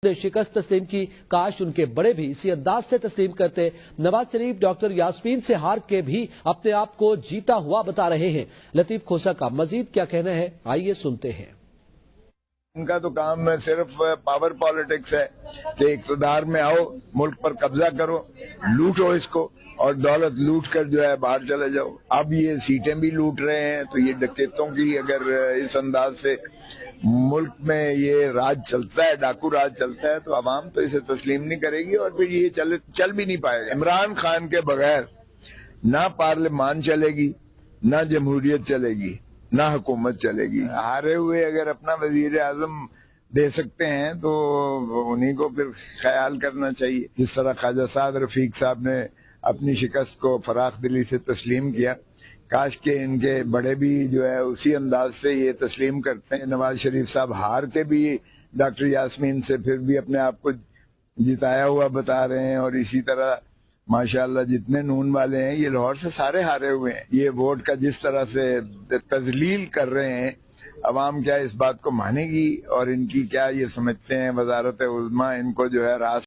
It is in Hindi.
ने शिकस्त तस्लीम की। काश उनके बड़े भी इसी अंदाज से तस्लीम करते। नवाज शरीफ डॉक्टर यास्मीन से हार के भी अपने आप को जीता हुआ बता रहे हैं। लतीफ खोसा का मजीद क्या कहना है, आइए सुनते हैं। उनका तो काम सिर्फ पावर पॉलिटिक्स है कि इक़्तिदार में आओ, मुल्क पर कब्जा करो, लूटो इसको और दौलत लूट कर जो है बाहर चले जाओ। अब ये सीटें भी लूट रहे हैं, तो ये डकैतों की अगर इस अंदाज से मुल्क में ये राज चलता है, डाकू राज चलता है, तो अवाम तो इसे तस्लीम नहीं करेगी और फिर ये चल भी नहीं पाएगा। इमरान खान के बगैर ना पार्लियामान चलेगी, ना जमहूरियत चलेगी, ना हुकूमत चलेगी। हारे हुए अगर अपना वजीर आजम दे सकते हैं तो उन्हीं को फिर ख्याल करना चाहिए। जिस तरह ख्वाजा साद रफीक साहब ने अपनी शिकस्त को फराख दिली से तस्लीम किया, काश के इनके बड़े भी जो है उसी अंदाज से ये तस्लीम करते हैं। नवाज शरीफ साहब हार के भी डॉक्टर यास्मीन से फिर भी अपने आप को जिताया हुआ बता रहे हैं, और इसी तरह माशाल्लाह जितने नून वाले हैं ये लाहौर से सारे हारे हुए हैं। ये वोट का जिस तरह से तजलील कर रहे हैं, अवाम क्या इस बात को मानेगी और इनकी क्या ये समझते हैं वजारत उज़्मा इनको जो है रास